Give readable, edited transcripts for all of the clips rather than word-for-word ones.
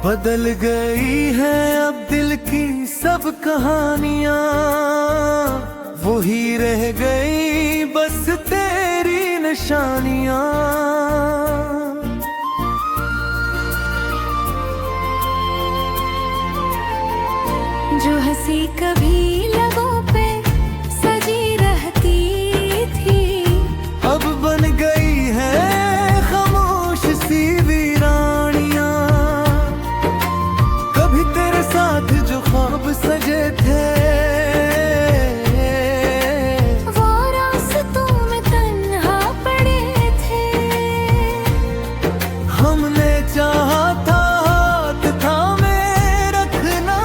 बदल गई है अब दिल की सब कहानियां, वही रह गई बस तेरी निशानियां। जो हंसी कभी लबों पे सजी रहती थी, अब बन गई है खामोश सी वीरानियां। कभी तेरे साथ जो ख्वाब सजे थे, वो रास्तों में तन्हा पड़े थे। हमने चाहा था हाथ थामे रखना,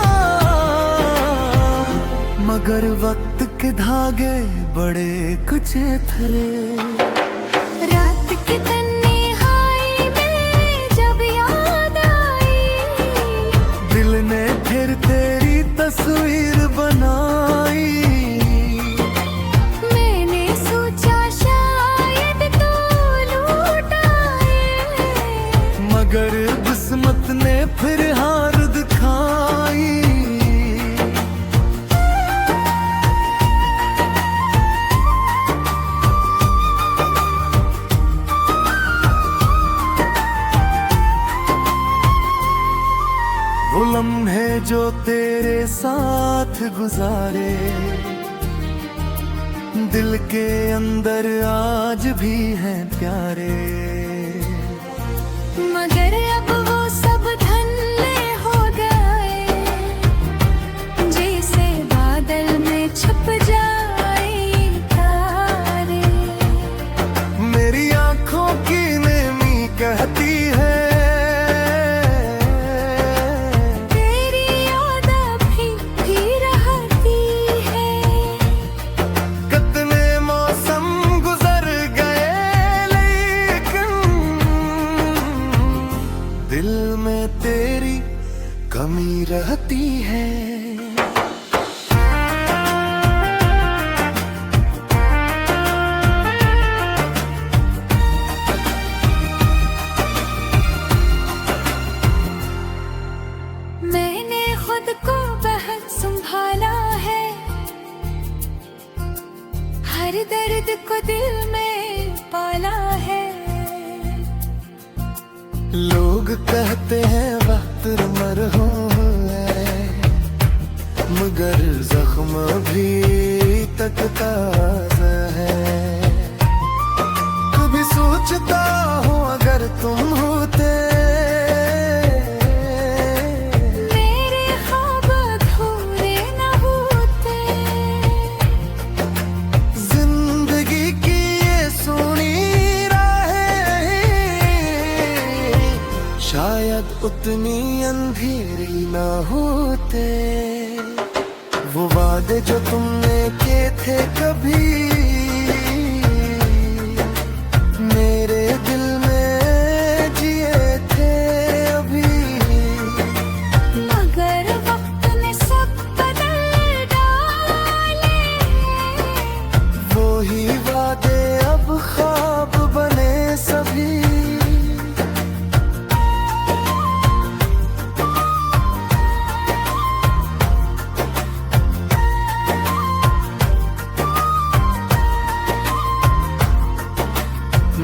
मगर वक्त के धागे बड़े कुछ थे। रात की तन्हाई में जब याद आई, दिल ने फिर तेरी तस्वीर बनाई। मैंने सोचा शायद तो लौट आए, मगर किस्मत ने फिर हार दिखाई। वो लम्हे जो तेरे साथ गुजारे, दिल के अंदर आज भी हैं प्यारे। मगर अब वो सब धन्य हो गए, जैसे बादल में छुप जाए तारे। मेरी आंखों की नेमी कहती है, तेरी याद भी रहती है। कितने मौसम गुजर गए, लेकिन दिल में तेरी कमी रहती है। मैंने खुद को बहुत संभाला है, हर दर्द को दिल में पाला है। लोग कहते हैं वक्त मरहूम है, मगर जख्म भी तक ताज़ा है। कभी सोचता हूँ अगर तुम होते, मेरे ख्वाब अधूरे न होते। जिंदगी की ये सोनी राहें शायद उतनी अंधेरी ना होते। वो वादे जो तुमने किए थे कभी मेरे दिल में जिए थे अभी, मगर वक्त ने सब बदल डाले। वो ही वादे अब ख्वाब बने सभी।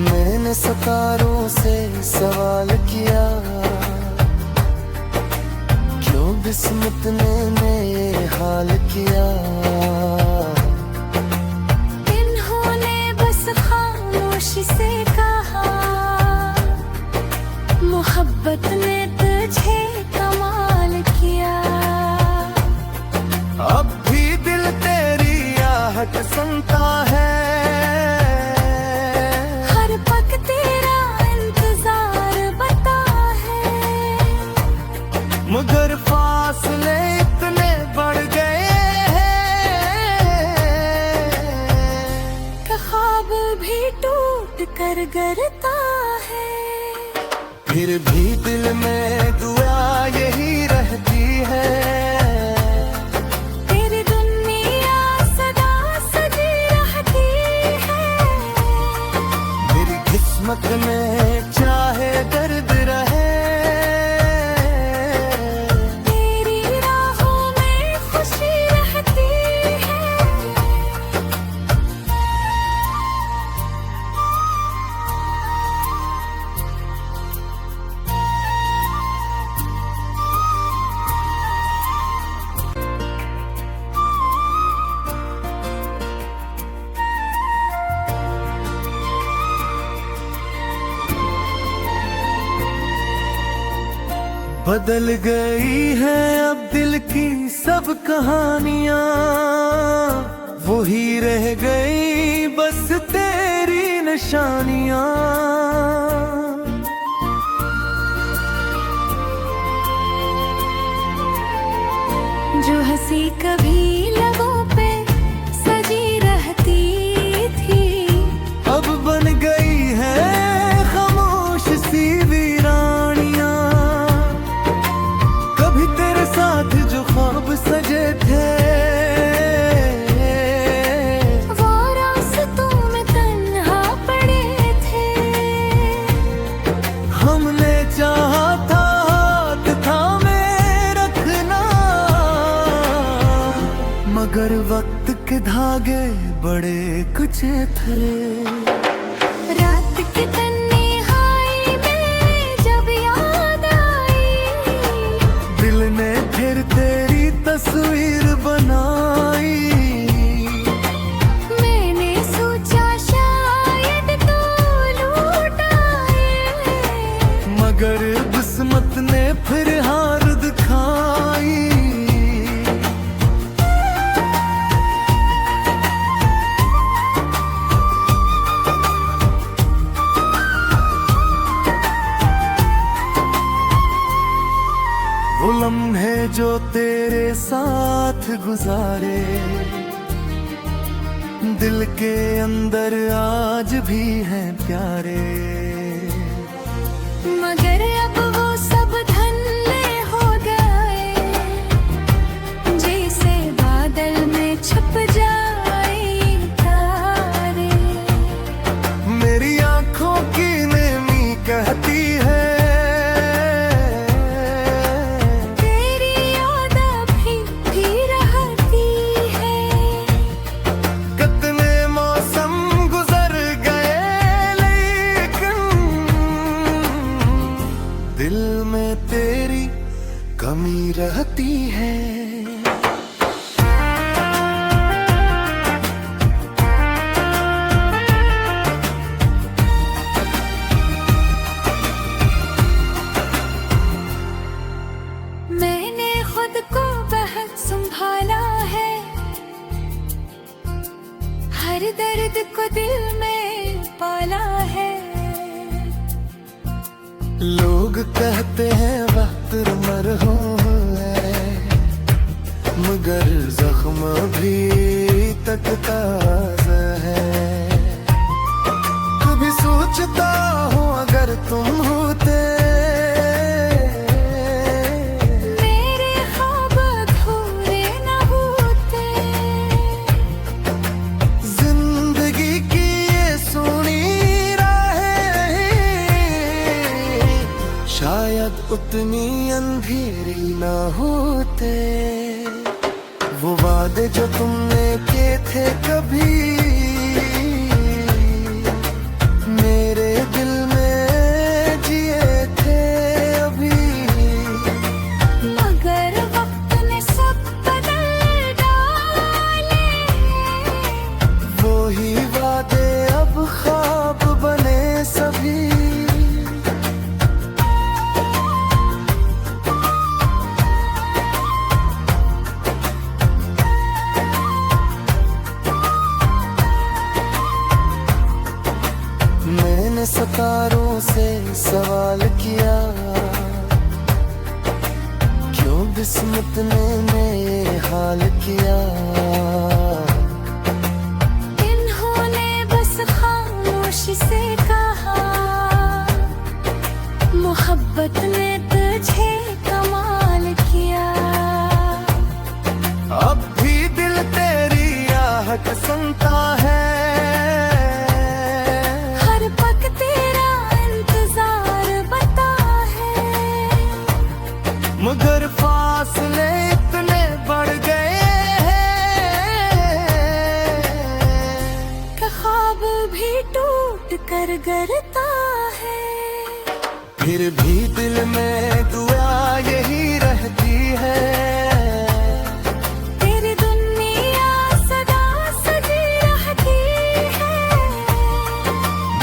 मैंने सितारों से सवाल किया, क्यों किस्मत ने ये हाल किया। इन्होंने बस खामोशी से कहा, मोहब्बत ने तुझे कमाल किया। अब भी दिल तेरी आहट सुनता है, हर पल तेरा इंतजार बता है। मगर फासले इतने बढ़ गए हैं, कि ख्वाब भी टूट कर गिरता है। फिर भी दिल में दुआ यही रहती है, तेरी दुनिया सदा सजी रहती है। किस्मत में चाहे दर्द रहे, बदल गई है अब दिल की सब कहानियां, वही रह गई बस तेरी निशानियां। जो हंसी कभी लबों पे सजी रहती थी, अब बन गई है खामोश सी वीरानियां। कभी तेरे साथ जो ख्वाब सजे थे, वो रास्तों में तन्हा पड़े थे। हमने चाहा था हाथ थामे रखना, मगर वक्त के धागे बड़े कुछ थे। रात की तन्हाई में जब याद आई, दिल ने फिर तेरी तस्वीर बनाई। मैंने सोचा शायद तो लौट आए, मगर किस्मत ने फिर हार दिखाई। वो लम्हे जो तेरे साथ गुजारे, दिल के अंदर आज भी हैं प्यारे। मगर अब वो सब धन्य हो गए, जैसे बादल में छुप जाए तारे। मेरी आंखों की नेमी कहती है, तेरी याद अभी भी रहती है। कितने मौसम गुजर गए, लेकिन दिल में तेरी कमी रहती है। मैंने खुद को बहुत संभाला है, हर दर्द को दिल में पाला है। लोग कहते हैं वक्त मरहूम है, मगर जख्म भी तक ताज़ा है। कभी सोचता हूँ अगर तुम होते, मेरे ख्वाब अधूरे न होते। जिंदगी की ये सोनी राहें शायद उतनी अंधेरी ना होते। वो वादे जो तुमने किए थे कभी मेरे दिल में जिए थे अभी, मगर वक्त ने सब बदल डाले। वो ही वादे अब ख्वाब बने सभी। मैंने सितारों से सवाल किया, क्यों किस्मत ने मेरे हाल किया। इन्होंने बस खामोशी से कहा, मोहब्बत ने तुझे कमाल किया। अब भी दिल तेरी आहट सुनता है, हर पल तेरा इंतजार बता है। मगर फासले इतने बढ़ गए हैं कि ख्वाब भी टूट कर गिरता है। फिर भी दिल में दुआ यही रहती है, तेरी दुनिया सदा सजी रहती है।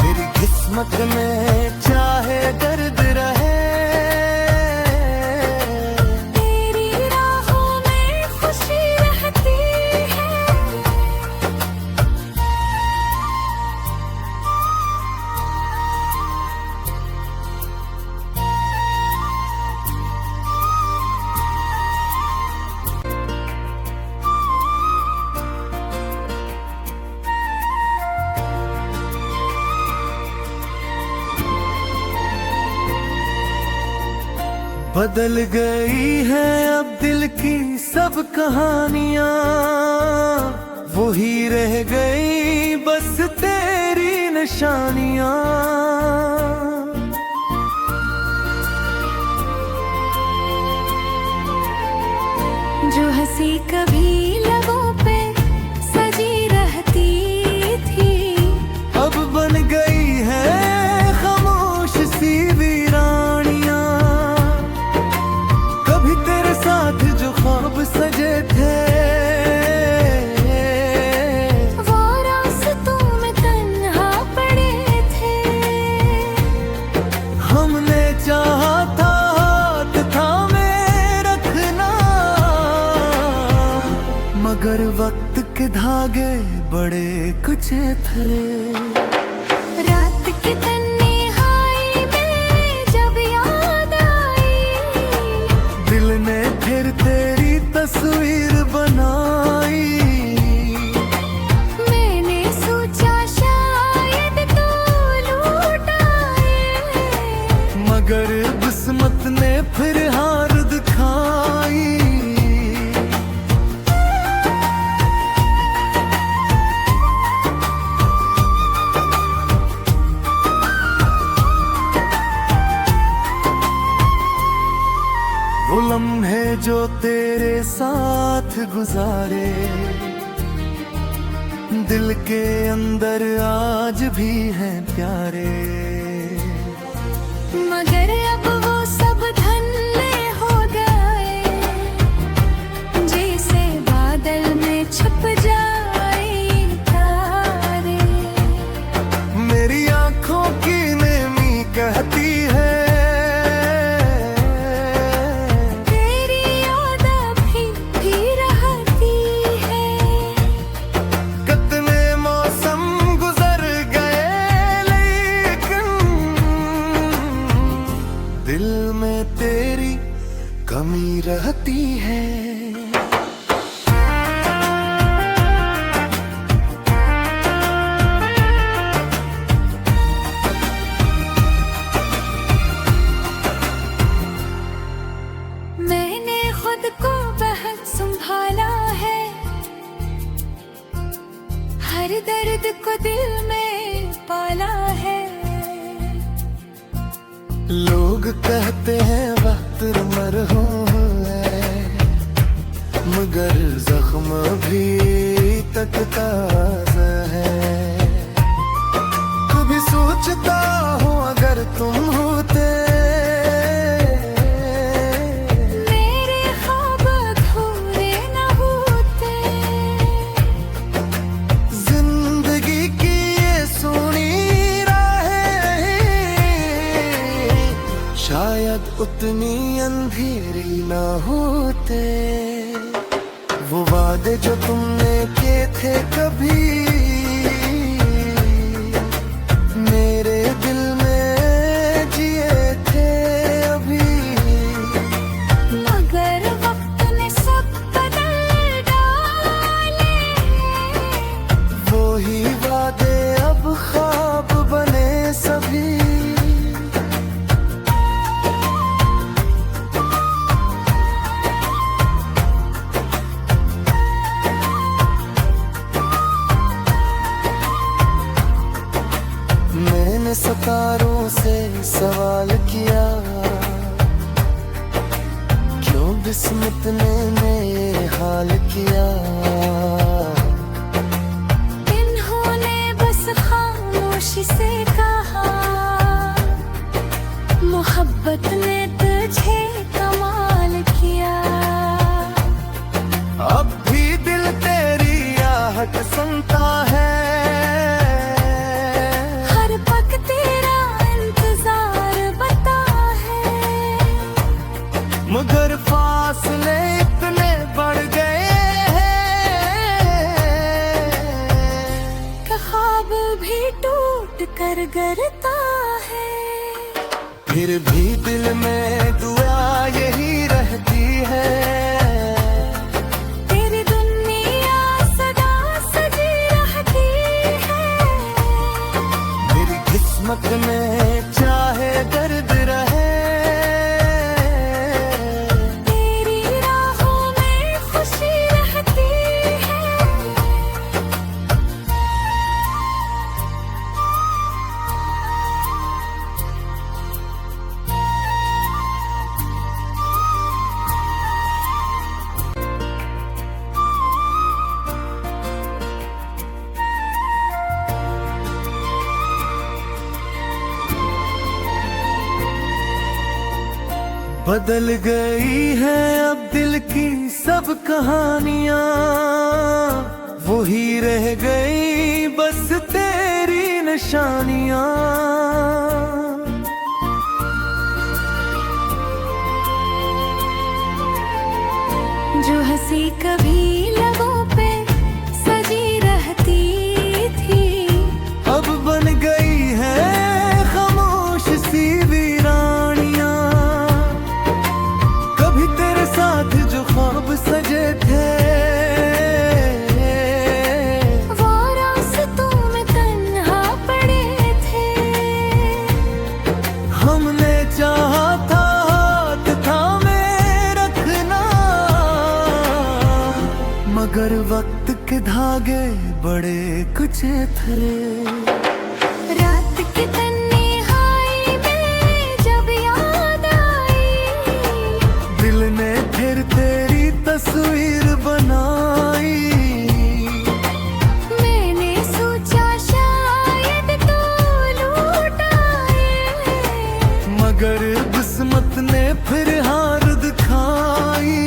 मेरी किस्मत में चाहे दर्द रहे, बदल गई है अब दिल की सब कहानियां, वही रह गई बस तेरी निशानियां। जो हंसी कभी लबों पे सजी रहती थी, अब बन गई है खामोश सी वीरानियां। कभी तेरे साथ जो ख्वाब सजे थे, वो रास्तों में तन्हा पड़े थे। हमने चाहा था हाथ थामे रखना, मगर वक्त के धागे बड़े कुछ थे। रात की तन्हाई में जब याद आई, दिल ने फिर तेरी तस्वीर बनाई। मैंने सोचा शायद तो लौट आए, मगर किस्मत ने फिर हार दिखाई। वो लम्हे जो तेरे साथ गुजारे, दिल के अंदर आज भी हैं प्यारे। मगर अब वो सब धन्य हो गए, जैसे बादल में छुप जाए तारे। मेरी आंखों की नेमी कहती है, तेरी याद अभी भी रहती है। कितने मौसम गुजर गए, लेकिन दिल में तेरी कमी रहती है। मैंने खुद को बहुत संभाला है, हर दर्द को दिल में पाला है। लोग कहते हैं वक्त मरहूम है, मगर जख्म भी तक ताज़ा है। कभी सोचता हूँ अगर तुम होते, मेरे ख्वाब अधूरे न होते। जिंदगी की ये सोनी राहें शायद उतनी अंधेरी ना होते। वो वादे जो तुमने किए थे कभी मेरे दिल में जिए थे अभी, मगर वक्त ने सब बदल डाले। वो ही वादे अब ख्वाब बने सभी। मैंने सितारों से सवाल किया, क्यों बिस्मित ने ये हाल किया। इन्होंने बस खामोशी से कहा, मोहब्बत ने तुझे कमाल किया। अब भी दिल तेरी आहट सुनता है, हर पल तेरा इंतजार बता है। मगर फासले इतने बढ़ गए हैं, ख्वाब भी टूट कर गिरता है। फिर भी दिल में दुआ यही रहती है, तेरी दुनिया सदा सजी रहती है। किस्मत में चाहे दर्द रहे, बदल गई है अब दिल की सब कहानियां, वही रह गई बस तेरी निशानियां। जो हंसी कभी लबों पे सजी रहती थी, अब बन गई है खामोश सी वीरानियां। कभी तेरे साथ जो ख्वाब सजे थे, वो रास्तों में तन्हा पड़े थे। हमने चाहा था हाथ थामे रखना, मगर वक्त के धागे बड़े कुछ थे। रात की तन्हाई में जब याद आई, दिल ने फिर तेरी तस्वीर बनाई। मैंने सोचा शायद तो लौट आए, मगर किस्मत ने फिर हार दिखाई।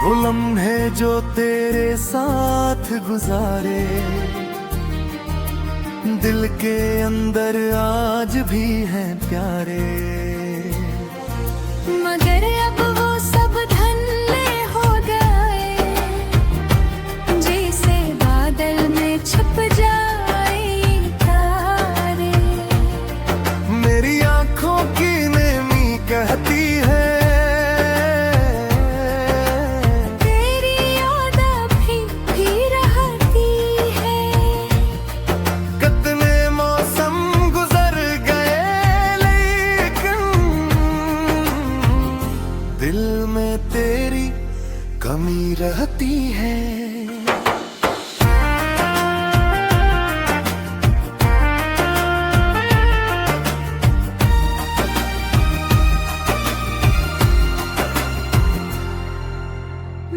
वो लम्हे जो तेरे साथ गुजारे, दिल के अंदर आज भी हैं प्यारे। मगर अब वो सब धन्य हो गए, जैसे बादल में छुप जाए तारे। मेरी आंखों की नेमी कहती है, तेरी याद अभी भी रहती है। कितने मौसम गुजर गए लेकिन दिल में तेरी कमी रहती है।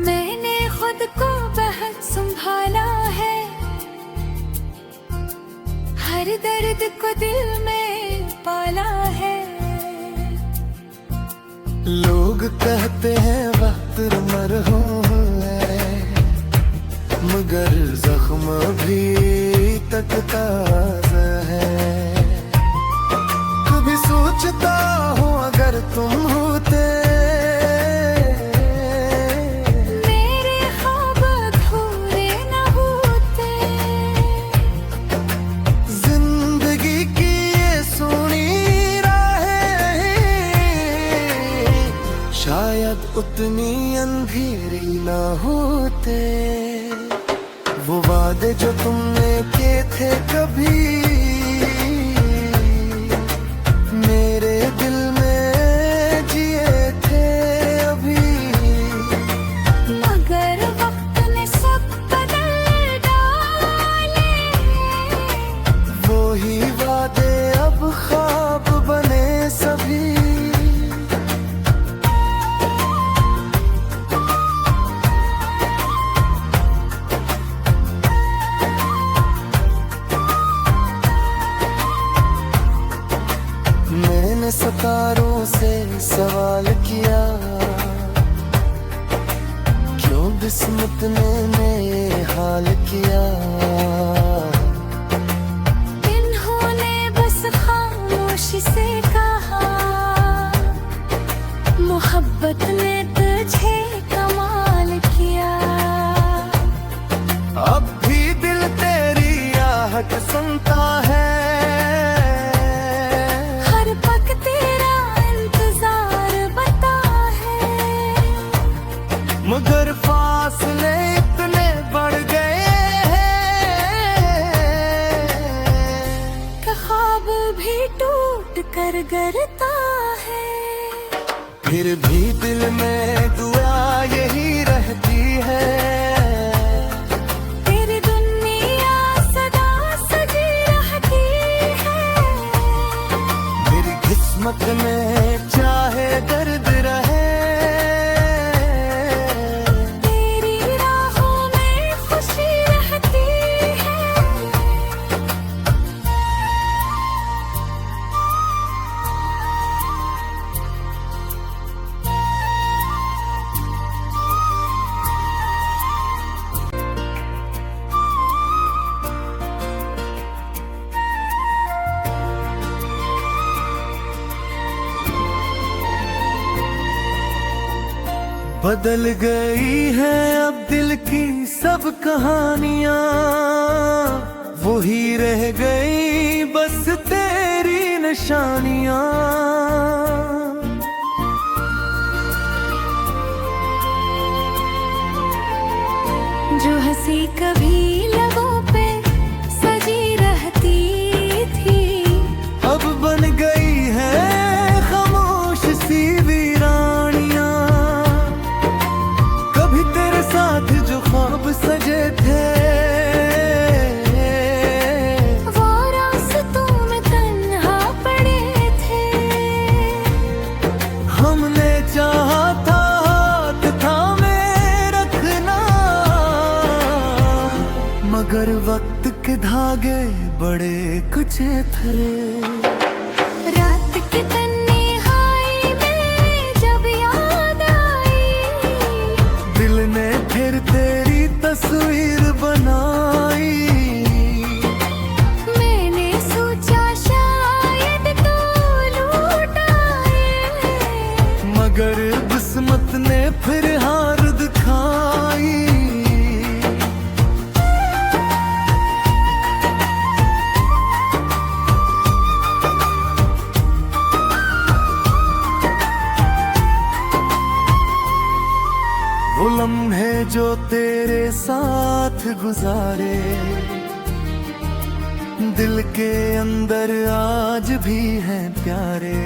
मैंने खुद को बहुत संभाला है, हर दर्द को दिल में पाला है। लोग कहते हैं वक्त मरहूम है, मगर जख्म भी तक ताज़ा है। कभी सोचता हूँ अगर तुम होते, मेरे ख्वाब अधूरे न होते। जिंदगी की ये सोनी राहें शायद उतनी अंधेरी ना होते। वो वादे जो तुमने किए थे कभी मेरे दिल में जिए थे अभी, मगर वक्त ने सब बदल डाले। वो ही वादे अब ख्वाब बने सभी। मैंने सितारों से सवाल किया, क्यों किस्मत ने ये हाल किया। इन्होंने बस खामोशी से कहा, मोहब्बत ने तुझे कमाल किया। अब भी दिल तेरी आहट सुनता है, हर पग तेरा इंतजार बता है। मगर फासले इतने बढ़ गए हैं कि ख्वाब भी टूट कर गिरता है। फिर भी दिल में दुआ यही रहती है, तेरी दुनिया सदा सजी रहती है। मेरी किस्मत में चाहे दर्द रहे, बदल गई है अब दिल की सब कहानियां, वही रह गई बस तेरी निशानियां। जो हंसी कभी लबों पे सजी रहती थी, अब बन गई है खामोश सी वीरानियां। कभी तेरे साथ जो ख्वाब सजे थे, वो रास्तों में तन्हा पड़े थे। हमने चाहा था हाथ थामे रखना, मगर वक्त के धागे बड़े कुछ थे। रात की तन्हाई में जब याद आई, दिल ने फिर तेरी तस्वीर बनाई। मैंने सोचा शायद तो लौट आए, मगर किस्मत ने फिर हार दिखाई। वो लम्हे जो तेरे साथ गुजारे, दिल के अंदर आज भी हैं प्यारे।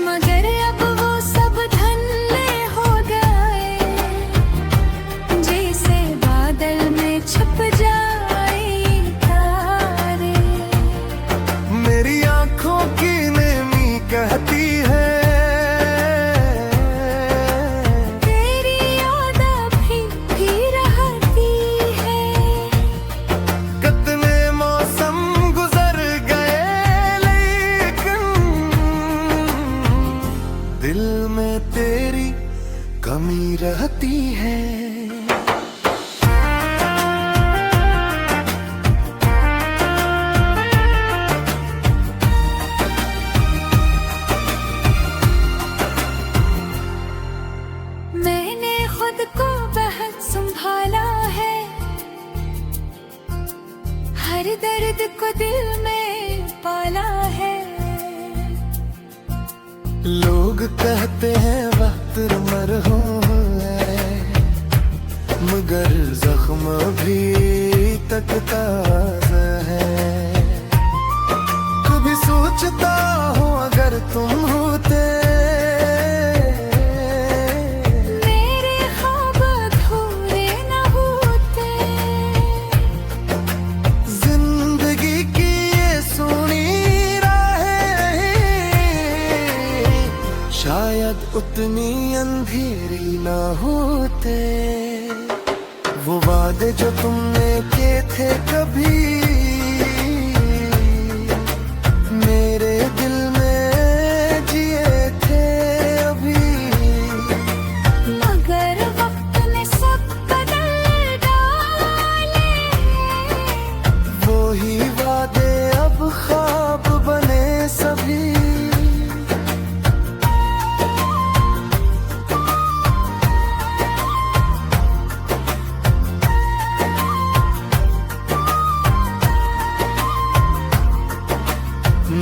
मगर अब वो सब धन्य हो गए, जैसे बादल में छुप जाए तारे। मेरी आंखों की नेमी कहती है, तेरी याद भी रहती है। कितने मौसम गुजर गए, लेकिन दिल में तेरी कमी रहती है। मैंने खुद को बहुत संभाला है, हर दर्द को दिल में पाला है। लोग कहते हैं वक्त मरहूम है, मगर जख्म भी तक ताज़ा है। कभी सोचता हूँ अगर तुम होते, मेरे ख्वाब अधूरे न होते। जिंदगी की ये सुनी राहें शायद उतनी अंधेरी ना होते। वो वादे जो तुमने किए थे कभी मेरे दिल में जिए थे अभी, मगर वक्त ने सब बदल डाले। वो ही वादे अब ख्वाब बने सभी।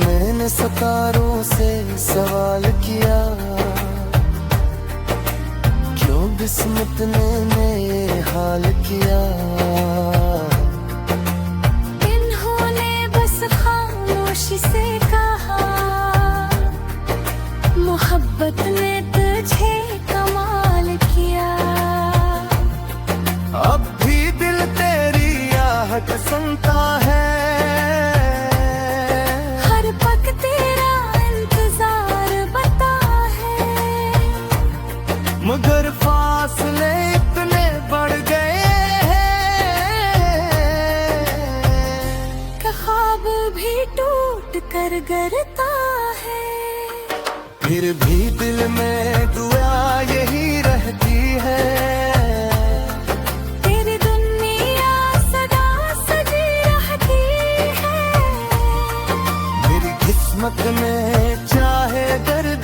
मैंने सितारों से सवाल किया, क्यों किस्मत ने ये हाल किया। इन्होंने बस खामोशी से कहा, मोहब्बत ने तुझे कमाल किया। अब भी दिल तेरी आहट सुनता है, हर पग तेरा इंतजार बता है। मगर फासले इतने बढ़ गए हैं कि ख्वाब भी टूट कर गिरता है। फिर भी दिल में दुआ यही रहती है, तेरी दुनिया सदा सजी रहती है। मेरी किस्मत में चाहे दर्द